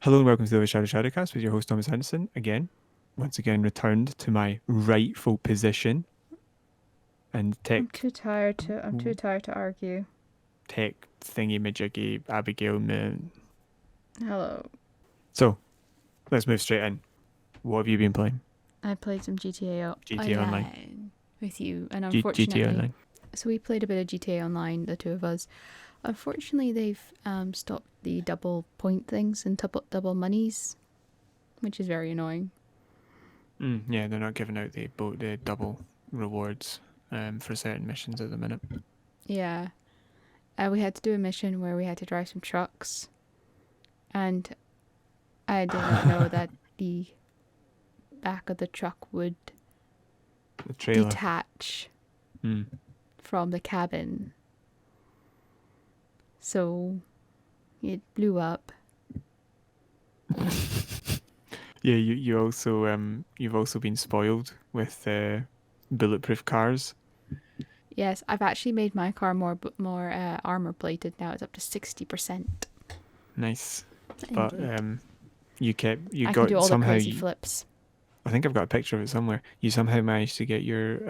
Hello and welcome to the OverShadow ShadowCast with your host Thomas Henderson. Once again returned to my rightful position and tech I'm too tired to argue. tech thingy majiggy Abigail man. Hello. So let's move straight in. What have you been playing? I played some GTA Online with you, and GTA unfortunately, Online. so we played a bit of GTA Online, the two of us. Unfortunately, they've stopped the double point things and double monies, which is very annoying. Yeah, they're not giving out the double rewards for certain missions at the minute. Yeah. We had to do a mission where we had to drive some trucks, and I did not know that the back of the truck would The trailer. detach Mm. from the cabin. So it blew up. Yeah, you've also been spoiled with bulletproof cars. Yes, I've actually made my car more armor plated now. It's up to 60%. Nice, but you I can got do all the somehow. crazy flips. I think I've got a picture of it somewhere. You somehow managed to get your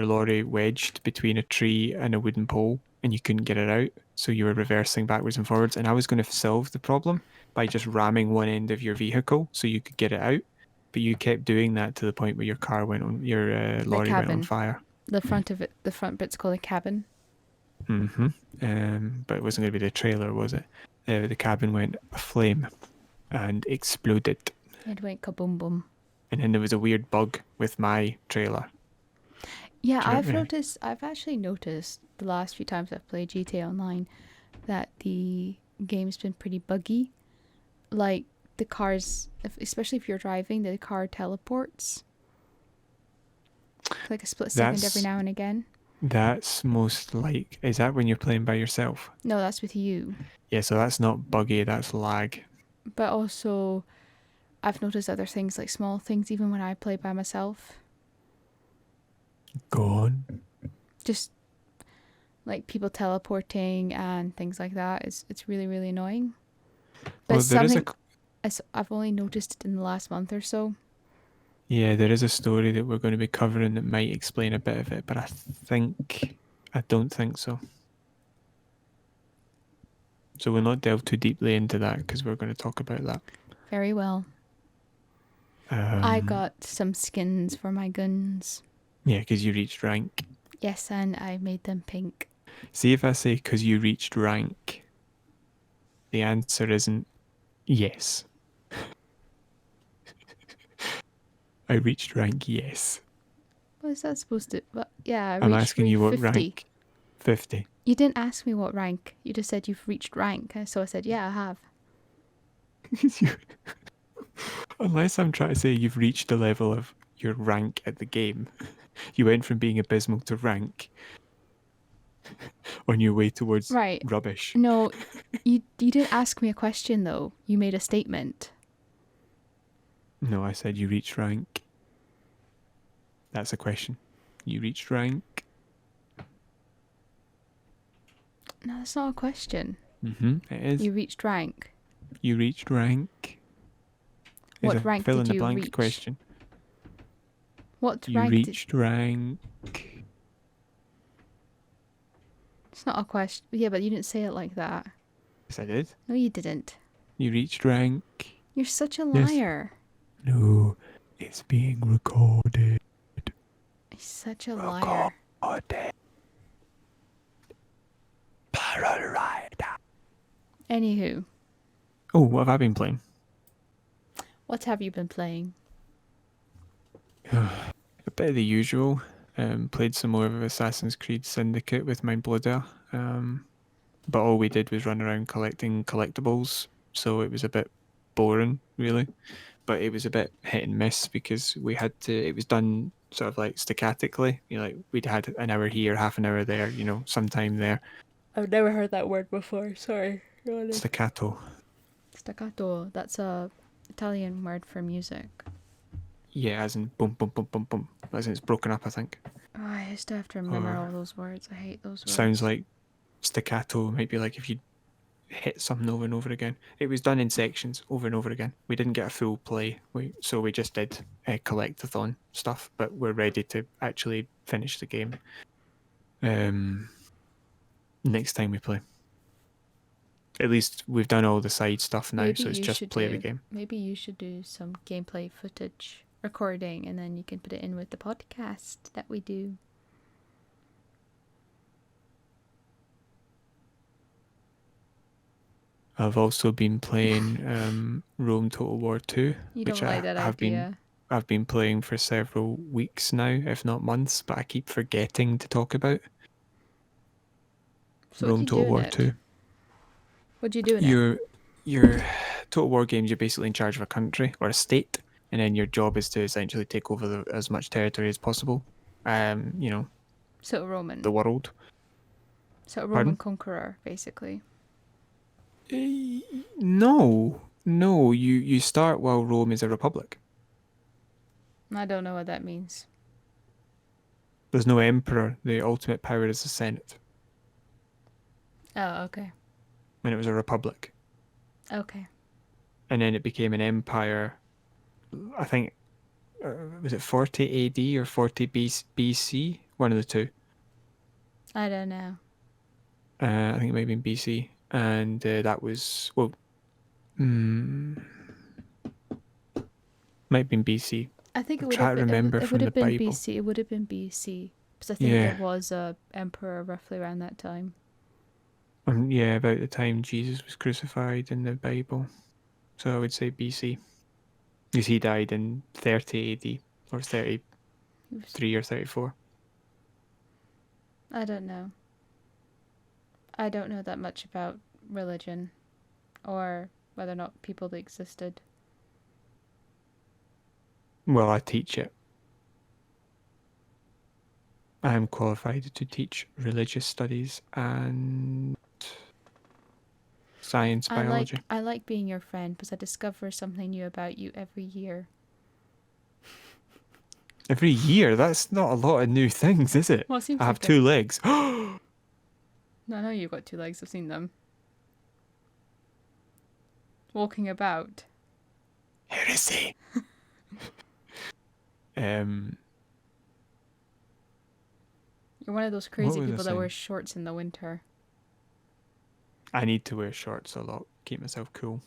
lorry wedged between a tree and a wooden pole, and you couldn't get it out. So you were reversing backwards and forwards. And I was going to solve the problem by just ramming one end of your vehicle so you could get it out. But you kept doing that to the point where your car went on, your lorry went on fire. The front bit's called a cabin. But it wasn't going to be the trailer, was it? The cabin went aflame and exploded. It went kaboom boom. And then there was a weird bug with my trailer. Yeah, I've actually noticed the last few times I've played GTA Online that the game's been pretty buggy. Like the cars, especially if you're driving, the car teleports. Like a split second every now and again. That's is that when you're playing by yourself? No, that's with you. Yeah, so that's not buggy, that's lag. But also, I've noticed other things, like small things, even when I play by myself. Go on. Just like people teleporting and things like that. It's really, really annoying. But I've only noticed it in the last month or so. Yeah, there is a story that we're going to be covering that might explain a bit of it, but I don't think so. So we'll not delve too deeply into that because we're going to talk about that. Very well. I got some skins for my guns. Yeah, because you reached rank. Yes, and I made them pink. See, if I say because you reached rank, the answer isn't yes. I reached rank, yes. What is that supposed to... But yeah, I'm asking you what 50. rank. 50. You didn't ask me what rank. You just said you've reached rank. So I said, yeah, I have. Unless I'm trying to say you've reached the level of your rank at the game. You went from being abysmal to rank on your way towards rubbish. No, you didn't ask me a question, though. You made a statement. No, I said you reached rank. That's a question. You reached rank. No, that's not a question. It is. You reached rank. You reached rank. What rank did you reach? Fill in the blank question. What you rank? You reached rank. It's not a question. Yeah, but you didn't say it like that. Yes, I did. No, you didn't. You reached rank. You're such a liar. Yes. No, it's being recorded. He's such a liar. Anywho. Oh, what have I been playing? What have you been playing? A bit of the usual. Played some more of Assassin's Creed Syndicate with my brother. But all we did was run around collecting collectibles, so it was a bit boring, really. But it was a bit hit and miss because it was done sort of like staccatically. We'd had an hour here, half an hour there, sometime there. I've never heard that word before, sorry. Staccato. Staccato, that's a Italian word for music. Yeah, as in boom, boom, boom, boom, boom. As in it's broken up, I think. Oh, I used to have to remember all those words. I hate those words. Sounds like staccato might be like if you hit something over and over again. It was done in sections over and over again. We didn't get a full play, so we just did collectathon stuff. But we're ready to actually finish the game next time we play. At least we've done all the side stuff now, so it's just play the game. Maybe you should do some gameplay footage recording, and then you can put it in with the podcast that we do. I've also been playing Rome Total War 2, You which don't like that idea. I've been playing for several weeks now, if not months, but I keep forgetting to talk about. So Rome Total War 2. What do you do in it? Your Total War games, you're basically in charge of a country or a state, and then your job is to essentially take over as much territory as possible. So Roman. The world. So a Roman conqueror, basically. No. You start while Rome is a republic. I don't know what that means. There's no emperor. The ultimate power is the Senate. Oh, okay. When it was a republic. Okay. And then it became an empire. I think was it 40 AD or 40 BC? One of the two. I don't know. I think it might have been BC, and that was might have been BC. I think it would have been BC. It would have been BC because I think there was a emperor roughly around that time. Yeah, about the time Jesus was crucified in the Bible. So I would say BC. Because he died in 30 AD or 33 or 34. I don't know. I don't know that much about religion or whether or not people existed. Well, I teach it. I am qualified to teach religious studies and science, biology. I like being your friend because I discover something new about you every year. Every year? That's not a lot of new things, is it? Well, I have 2 legs. No, I know you've got 2 legs. I've seen them. Walking about. Heresy. You're one of those crazy people that wears shorts in the winter. I need to wear shorts a lot, keep myself cool.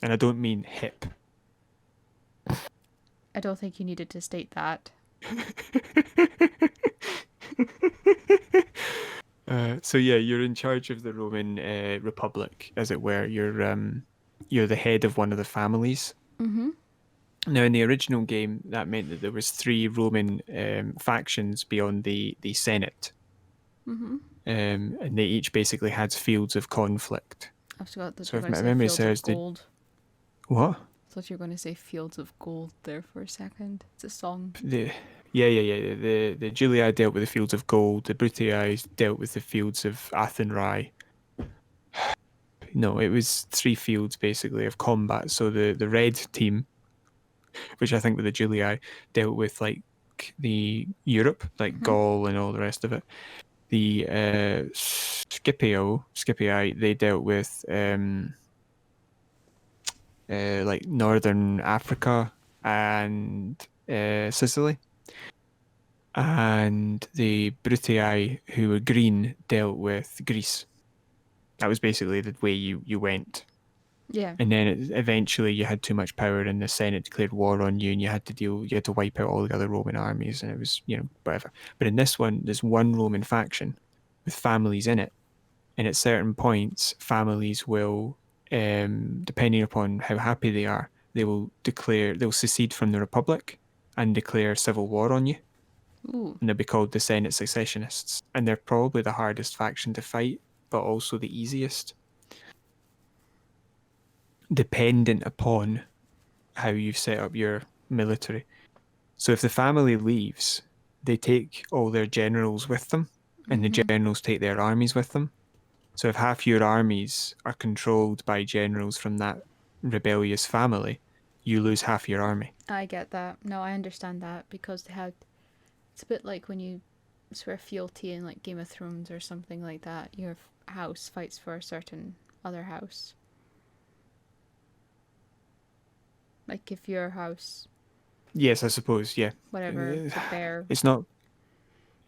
And I don't mean hip. I don't think you needed to state that. So yeah, you're in charge of the Roman Republic, as it were. You're the head of one of the families. Mm-hmm. Now, in the original game, that meant that there was 3 Roman factions beyond the Senate. Mm-hmm. And they each basically had fields of conflict. I forgot that. So if my memory serves, gold. What? I thought you were going to say Fields of Gold there for a second. It's a song. The Julii dealt with the fields of gold. The Brutii dealt with the fields of Athenrai. No, it was 3 fields basically of combat. So the red team, which I think were the Julii, dealt with like the Europe, like Gaul and all the rest of it. The Scipii, they dealt with like northern Africa and Sicily. And the Brutii, who were green, dealt with Greece. That was basically the way you went. Yeah. And then eventually you had too much power and the Senate declared war on you and you had to wipe out all the other Roman armies, and it was, whatever. But in this one, there's one Roman faction with families in it. And at certain points, families will, depending upon how happy they are, they'll secede from the Republic and declare civil war on you. Ooh. And they'll be called the Senate Secessionists. And they're probably the hardest faction to fight, but also the easiest, dependent upon how you've set up your military. So if the family leaves, they take all their generals with them, and the generals take their armies with them. So if half your armies are controlled by generals from that rebellious family, you lose half your army. I get that. No, I understand that because it's a bit like when you swear fealty in like Game of Thrones or something like that. Your house fights for a certain other house? Like if your house, Yes, I suppose. Yeah, whatever, Uh, the bear. it's not.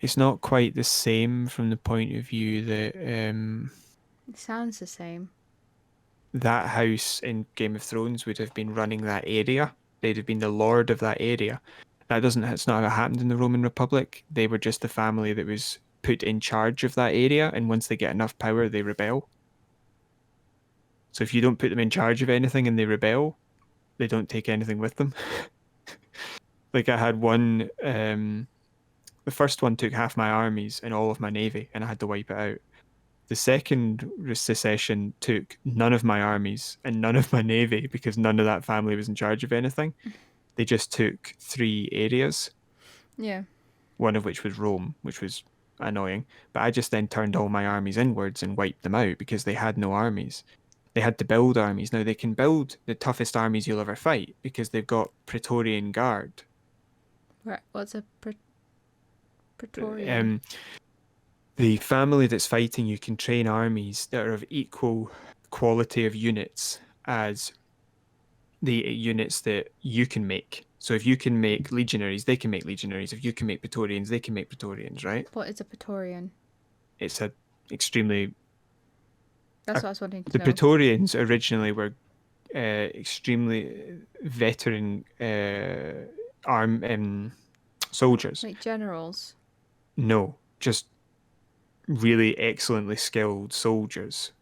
It's not quite the same from the point of view that It sounds the same. that house in Game of Thrones would have been running that area. They'd have been the lord of that area. That doesn't. It's not how it happened in the Roman Republic. They were just the family that was put in charge of that area, and once they get enough power, they rebel. So if you don't put them in charge of anything and they rebel, they don't take anything with them. Like I had one. The first one took half my armies and all of my navy, and I had to wipe it out. The second secession took none of my armies and none of my navy because none of that family was in charge of anything. They just took 3 areas, Yeah. one of which was Rome, which was annoying. But I just then turned all my armies inwards and wiped them out because they had no armies. They had to build armies. Now they can build the toughest armies you'll ever fight because they've got Praetorian Guard. Right. What's a Praetorian? The family that's fighting you can train armies that are of equal quality of units as the units that you can make. So if you can make legionaries, they can make legionaries. If you can make Praetorians, they can make Praetorians, right? What is a Praetorian? It's a extremely... That's what I was wanting to The know. Praetorians originally were extremely veteran soldiers. Like generals? No, just really excellently skilled soldiers.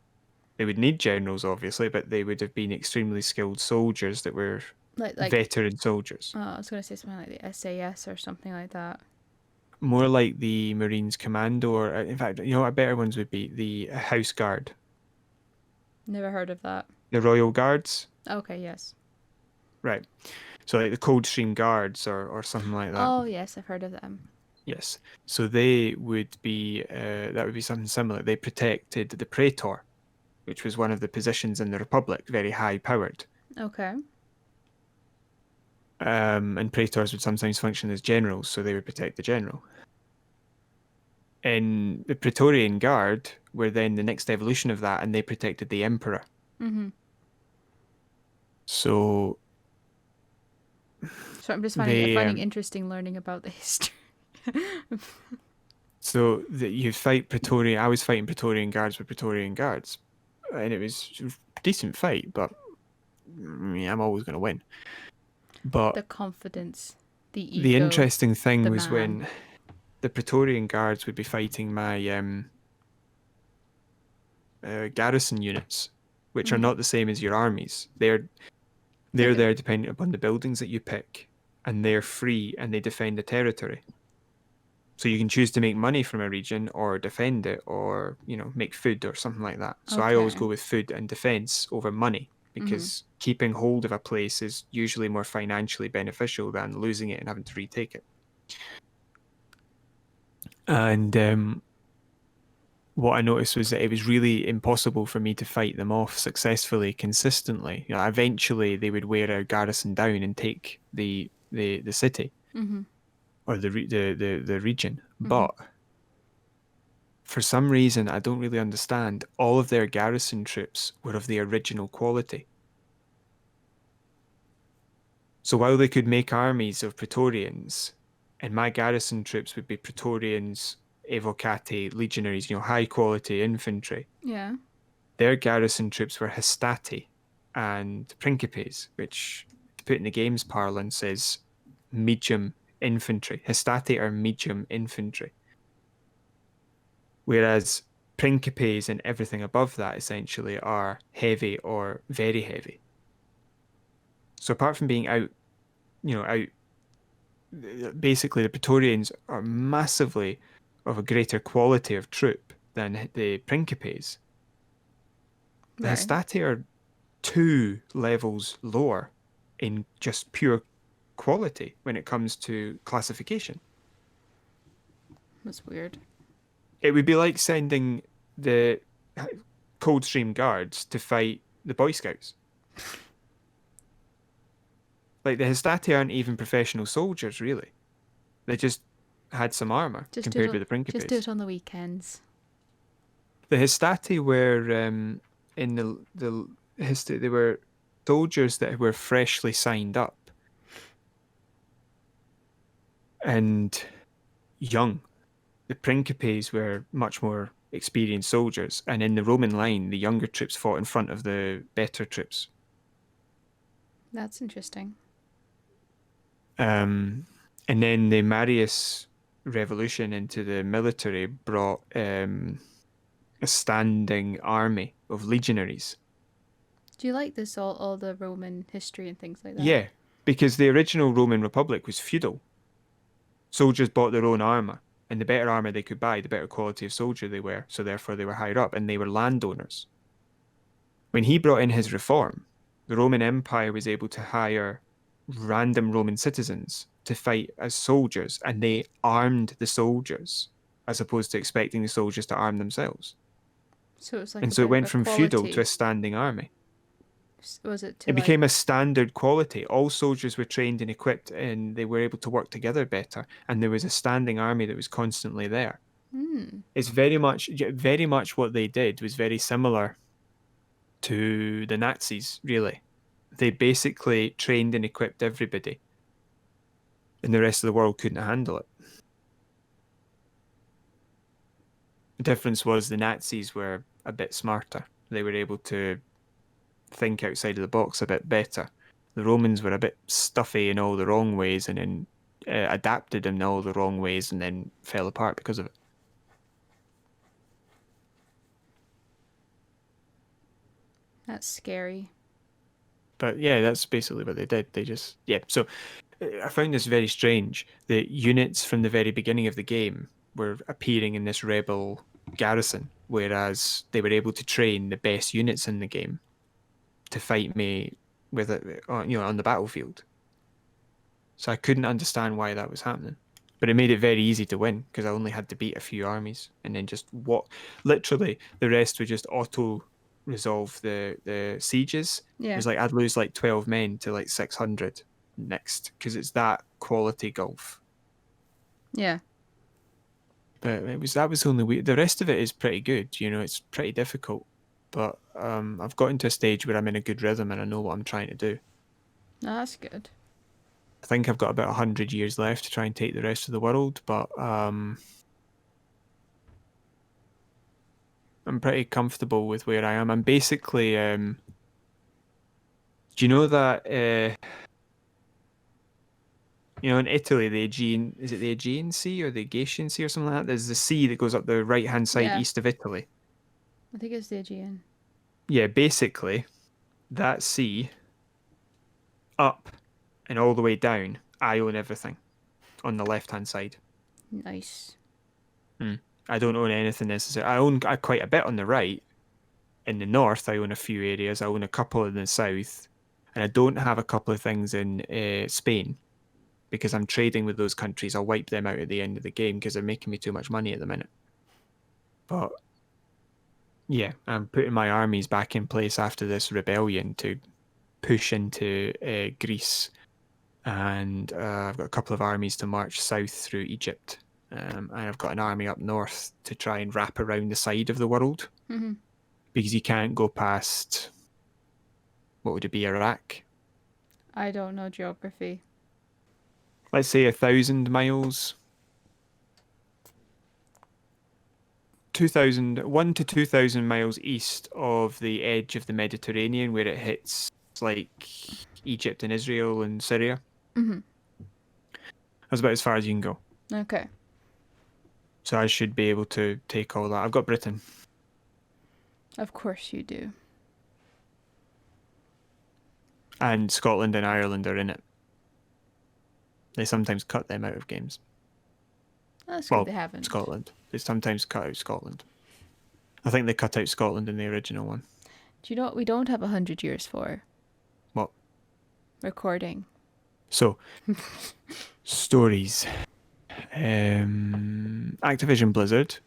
They would need generals, obviously, but they would have been extremely skilled soldiers that were Like veteran soldiers. I was gonna say something like the SAS or something like that. More like the Marines Commando, or in fact, you know what better ones would be? The House Guard, Never heard of that. the Royal Guards. Okay, yes. Right. So like the Coldstream Guards or something like that. Oh, yes, I've heard of them. Yes. So they would be, that would be something similar. They protected the Praetor, which was one of the positions in the Republic, very high powered. Okay. And praetors would sometimes function as generals, so they would protect the general. And the Praetorian Guard were then the next evolution of that, and they protected the emperor. Mm-hmm. So I'm just finding interesting learning about the history. so that you fight Praetorian. I was fighting Praetorian Guards with Praetorian Guards, and it was a decent fight, but I'm always going to win. But the confidence, the ego. The interesting thing was man. when the Praetorian Guards would be fighting my garrison units, which are not the same as your armies. They're there depending upon the buildings that you pick, and they're free and they defend the territory. So you can choose to make money from a region or defend it, or make food or something like that. So I always go with food and defense over money, because keeping hold of a place is usually more financially beneficial than losing it and having to retake it. And what I noticed was that it was really impossible for me to fight them off successfully, consistently. Eventually they would wear our garrison down and take the city or the region. But for some reason, I don't really understand, all of their garrison troops were of the original quality. So while they could make armies of Praetorians, and my garrison troops would be Praetorians, Evocati, legionaries, high quality infantry. Yeah. Their garrison troops were Hastati and Principes, which, to put in the game's parlance, is medium infantry. Hastati are medium infantry. Whereas Principes and everything above that essentially are heavy or very heavy. So apart from being out, basically the Praetorians are massively of a greater quality of troop than the Principes. The Hastati are 2 levels lower in just pure quality when it comes to classification. That's weird. It would be like sending the Coldstream Guards to fight the Boy Scouts. Like, the Hastati aren't even professional soldiers, really. They just had some armor compared with the Principes. Just do it on the weekends. The Hastati were in the history, they were soldiers that were freshly signed up and young. The Principes were much more experienced soldiers, and in the Roman line, the younger troops fought in front of the better troops. That's interesting. And then the Marius revolution into the military brought a standing army of legionaries. Do you like this all the Roman history and things like that? Yeah, because the original Roman Republic was feudal. Soldiers bought their own armor, and the better armor they could buy, the better quality of soldier they were, so therefore they were higher up, and they were landowners. When he brought in his reform, the Roman Empire was able to hire random Roman citizens to fight as soldiers, and they armed the soldiers as opposed to expecting the soldiers to arm themselves. So it's like And a so it bit of went a from feudal quality. to a standing army. Was it to It like... became a standard quality. All soldiers were trained and equipped, and they were able to work together better. And there was a standing army that was constantly there. It's very much what they did was very similar to the Nazis, really. They basically trained and equipped everybody, and the rest of the world couldn't handle it. The difference was the Nazis were a bit smarter. They were able to think outside of the box a bit better. The Romans were a bit stuffy in all the wrong ways, and then adapted in all the wrong ways, and then fell apart because of it. That's scary. But yeah, that's basically what they did. They just, yeah. So I found this very strange. The units from the very beginning of the game were appearing in this rebel garrison, whereas they were able to train the best units in the game to fight me with it, on the battlefield. So I couldn't understand why that was happening. But it made it very easy to win because I only had to beat a few armies and then just literally the rest would just auto resolve the sieges. Yeah. It was like I'd lose like 12 men to like 600 next because it's that quality golf. Yeah. But that was only weird. The rest of it is pretty good. It's pretty difficult. But I've gotten to a stage where I'm in a good rhythm and I know what I'm trying to do. No, that's good. I think I've got about 100 years left to try and take the rest of the world, but I'm pretty comfortable with where I am. I'm basically, do you know that, in Italy, is it the Aegean Sea or the Aegean Sea or something like that? There's the sea that goes up the right-hand side east of Italy. I think it's the Aegean. Yeah, basically, that sea up and all the way down, I own everything on the left-hand side. Nice. I don't own anything necessarily. I own quite a bit on the right. In the north, I own a few areas. I own a couple in the south. And I don't have a couple of things in Spain because I'm trading with those countries. I'll wipe them out at the end of the game because they're making me too much money at the minute. But yeah, I'm putting my armies back in place after this rebellion to push into Greece. And I've got a couple of armies to march south through Egypt. And I've got an army up north to try and wrap around the side of the world. Mm-hmm. Because you can't go past, what would it be, Iraq? I don't know geography. Let's say 1,000 miles. 1 to 2,000 miles east of the edge of the Mediterranean where it hits like Egypt and Israel and Syria. Mm-hmm. That's about as far as you can go. Okay. So I should be able to take all that. I've got Britain. Of course you do. And Scotland and Ireland are in it. They sometimes cut them out of games. That's good they haven't. Scotland. They sometimes cut out Scotland. I think they cut out Scotland in the original one. Do you know what we don't have 100 years for? What? Recording. So, stories. Activision Blizzard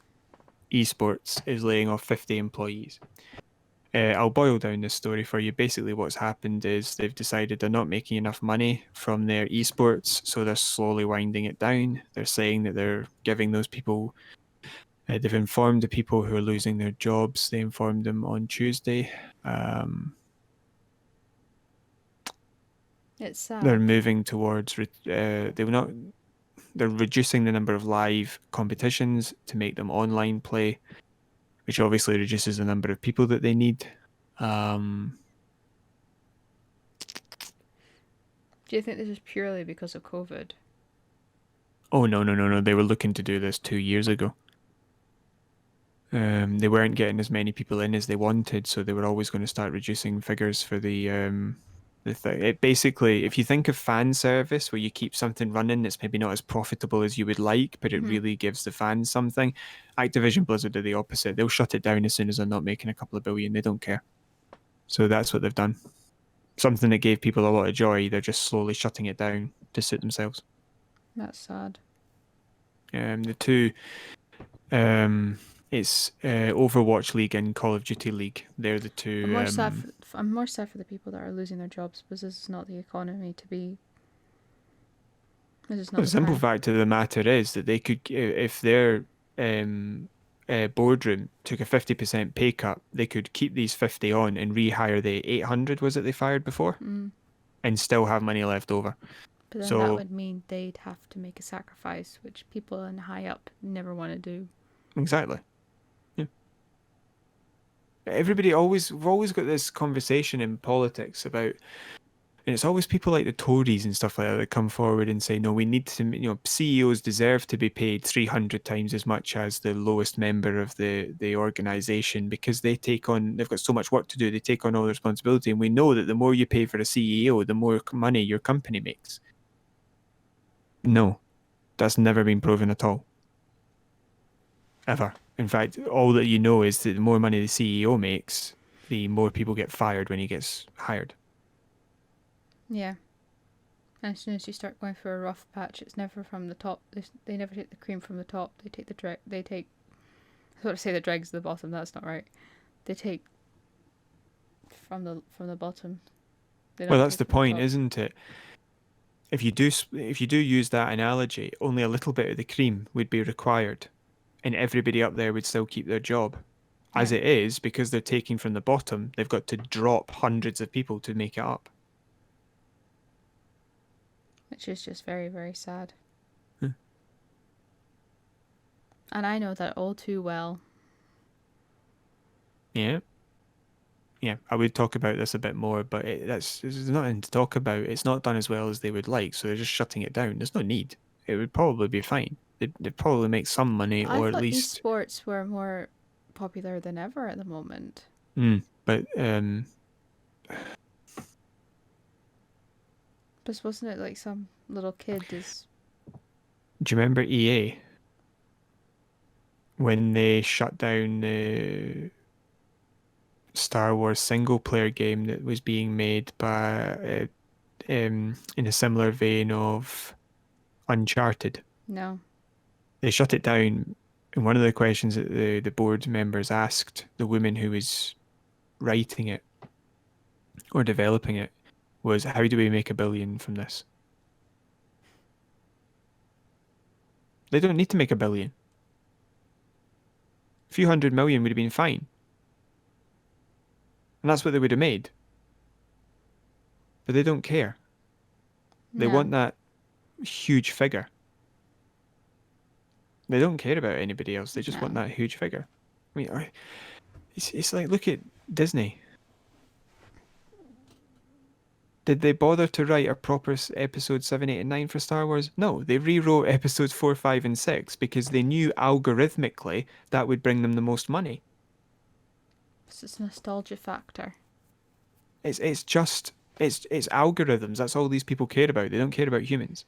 esports is laying off 50 employees. I'll boil down this story for you. Basically, what's happened is they've decided they're not making enough money from their esports, so they're slowly winding it down. They're saying that they're giving those people They've informed the people who are losing their jobs. They informed them on Tuesday. It's sad. They're moving towards. They will not. They're reducing the number of live competitions to make them online play, which obviously reduces the number of people that they need. Do you think this is purely because of COVID? Oh no! They were looking to do this 2 years ago. They weren't getting as many people in as they wanted, so they were always going to start reducing figures for the thing. It basically, if you think of fan service, where you keep something running that's maybe not as profitable as you would like, but it really gives the fans something, Activision Blizzard are the opposite. They'll shut it down as soon as they're not making a couple of billion. They don't care. So that's what they've done. Something that gave people a lot of joy, they're just slowly shutting it down to suit themselves. That's sad. The two, it's Overwatch League and Call of Duty League. They're the two. I'm more sad for the people that are losing their jobs, because this is not the economy to be. This is not The simple fact of the matter is that they could, if their boardroom took a 50% pay cut, they could keep these 50 on and rehire the 800, was it they fired before, and still have money left over. But then that would mean they'd have to make a sacrifice, which people in high up never want to do. Exactly. Yeah. We've always got this conversation in politics about, and it's always people like the Tories and stuff like that come forward and say, no, we need to, CEOs deserve to be paid 300 times as much as the lowest member of the organization, because they've got so much work to do, they take on all the responsibility. And we know that the more you pay for a CEO, the more money your company makes. No, that's never been proven at all. Ever. In fact, all that you know is that the more money the CEO makes, the more people get fired when he gets hired. Yeah. And as soon as you start going through a rough patch, it's never from the top. They never take the cream from the top. They take I sort of say the dregs to the bottom. That's not right. They take from the bottom. Well, that's the point, isn't it? If you do use that analogy, only a little bit of the cream would be required, and everybody up there would still keep their job. As it is, because they're taking from the bottom, they've got to drop hundreds of people to make it up. Which is just very, very sad. And I know that all too well. Yeah. Yeah, I would talk about this a bit more, but there's nothing to talk about. It's not done as well as they would like, so they're just shutting it down. There's no need. It would probably be fine. They'd probably make some money, or at least. I thought esports were more popular than ever at the moment. But wasn't it like some little kid is? Do you remember EA when they shut down the Star Wars single player game that was being made by in a similar vein of Uncharted? No. They shut it down, and one of the questions that the board members asked the woman who was writing it or developing it was, how do we make $1 billion from this? They don't need to make $1 billion. A few $100 million would have been fine. And that's what they would have made. But they don't care. They want that huge figure. They don't care about anybody else. They just want that huge figure. I mean, it's like, look at Disney. Did they bother to write a proper episode 7, 8, and 9 for Star Wars? No, they rewrote episodes 4, 5, and 6 because they knew algorithmically that would bring them the most money. It's a nostalgia factor. It's algorithms. That's all these people care about. They don't care about humans.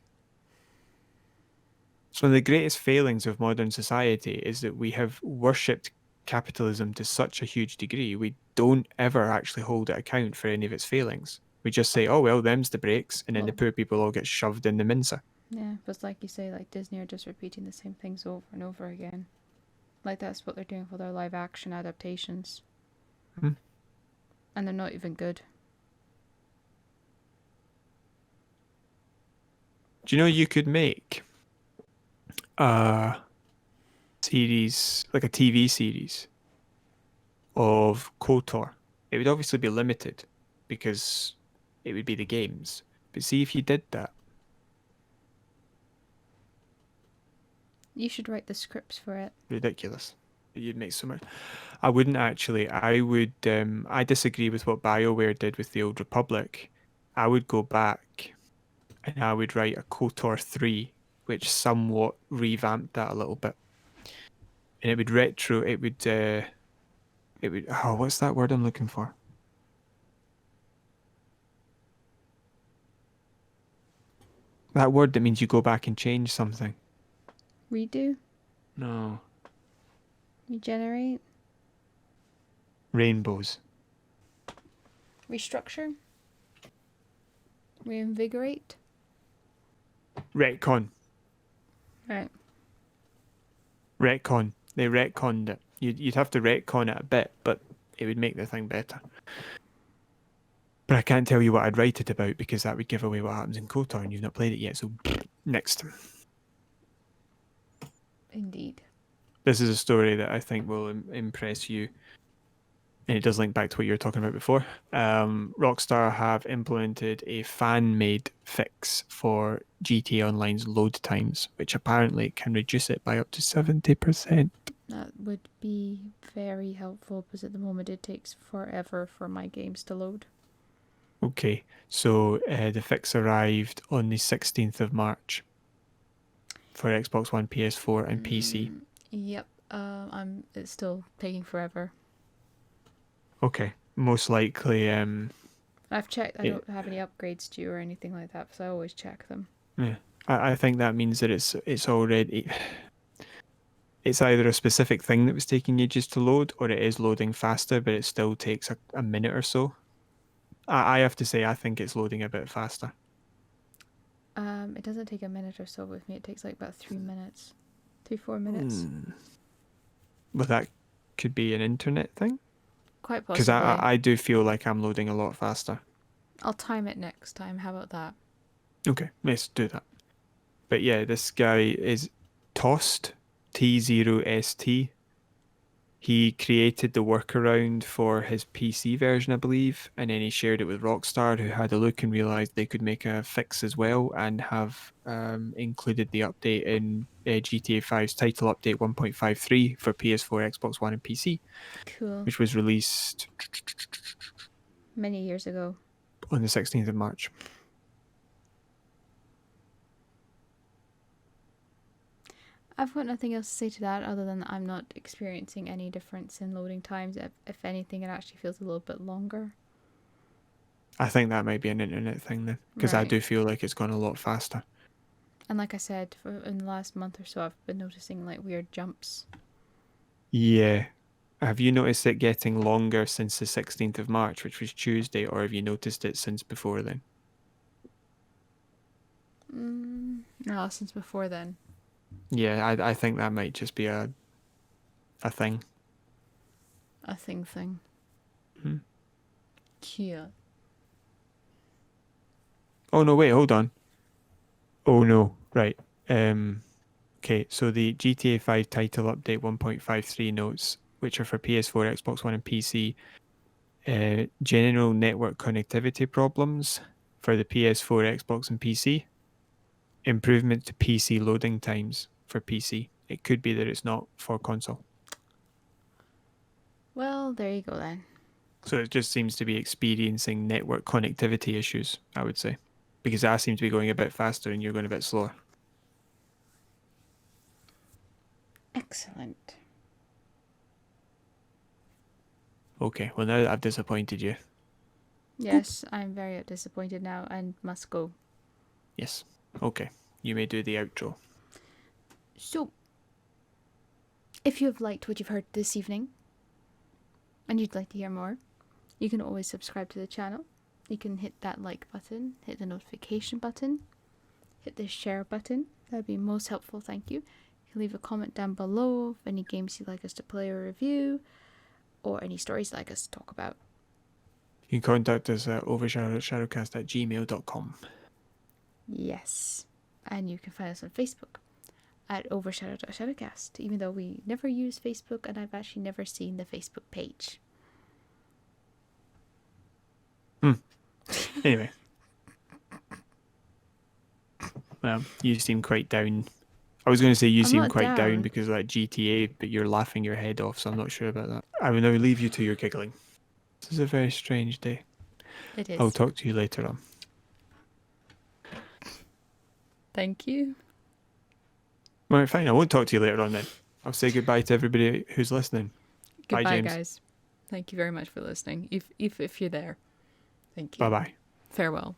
So one of the greatest failings of modern society is that we have worshipped capitalism to such a huge degree, we don't ever actually hold it account for any of its failings. We just say, oh, well, them's the breaks, and then the poor people all get shoved in the mincer. Yeah, but like you say, like Disney are just repeating the same things over and over again. Like that's what they're doing for their live action adaptations. And they're not even good. Do you know you could make say series, like a TV series of KOTOR, it would obviously be limited because it would be the games. But see if you did that. You should write the scripts for it. Ridiculous. You'd make so much. I wouldn't actually. I would. I disagree with what BioWare did with the Old Republic. I would go back and I would write a KOTOR 3, which somewhat revamped that a little bit. And it would retro. It would. It would. Oh, what's that word I'm looking for? That word that means you go back and change something. Redo? No. Regenerate? Rainbows. Restructure? Reinvigorate? Retcon. Right. Retcon. They retconned it. You'd have to retcon it a bit, but it would make the thing better. But I can't tell you what I'd write it about because that would give away what happens in KOTOR and you've not played it yet, so next. Indeed. This is a story that I think will impress you. And it does link back to what you were talking about before. Rockstar have implemented a fan-made fix for GTA Online's load times, which apparently can reduce it by up to 70%. That would be very helpful because at the moment it takes forever for my games to load. Okay, so the fix arrived on the 16th of March for Xbox One, PS4 and PC. Yep. It's still taking forever. Okay, most likely. I've checked. I don't have any upgrades due or anything like that, because I always check them. Yeah, I think that means that it's already. It's either a specific thing that was taking ages to load, or it is loading faster, but it still takes a minute or so. I have to say, I think it's loading a bit faster. It doesn't take a minute or so with me. It takes like about 3 minutes, 4 minutes. Well, that could be an internet thing. Quite possibly. Because I do feel like I'm loading a lot faster. I'll time it next time. How about that? Okay, let's do that. But yeah, this guy is Tost, T0ST. He created the workaround for his PC version, I believe, and then he shared it with Rockstar, who had a look and realized they could make a fix as well, and have included the update in GTA 5's title update 1.53 for PS4, Xbox One, and PC. Cool. Which was released many years ago on the 16th of March. I've got nothing else to say to that other than I'm not experiencing any difference in loading times. If anything, it actually feels a little bit longer. I think that might be an internet thing then, because I do feel like it's gone a lot faster. And like I said, in the last month or so, I've been noticing like weird jumps. Yeah. Have you noticed it getting longer since the 16th of March, which was Tuesday, or have you noticed it since before then? No, since before then. Yeah, I think that might just be a thing. A thing. Hmm. Yeah. Oh no, wait, hold on. Oh no, right. Okay, so the GTA 5 title update 1.53 notes, which are for PS4, Xbox One, and PC. General network connectivity problems for the PS4, Xbox, and PC. Improvement to PC loading times for PC. It could be that it's not for console. Well, there you go then. So it just seems to be experiencing network connectivity issues, I would say. Because I seem to be going a bit faster and you're going a bit slower. Excellent. Okay, well now that I've disappointed you. Yes, I'm very disappointed now and must go. Yes. Okay, you may do the outro. So, if you have liked what you've heard this evening and you'd like to hear more, you can always subscribe to the channel. You can hit that like button, hit the notification button, hit the share button. That would be most helpful, thank you. You can leave a comment down below of any games you'd like us to play or review, or any stories you'd like us to talk about. You can contact us at OverShadow@ShadowCast@gmail.com. Yes, and you can find us on Facebook at OverShadow.ShadowCast, even though we never use Facebook and I've actually never seen the Facebook page. Anyway. You seem quite down. I was going to say you seem quite down because of that GTA, but you're laughing your head off, so I'm not sure about that. I will now leave you to your giggling. This is a very strange day. It is. I'll talk to you later on. Thank you. Well, fine. I won't talk to you later on then. I'll say goodbye to everybody who's listening. Goodbye, bye, James. Guys. Thank you very much for listening. If you're there. Thank you. Bye-bye. Farewell.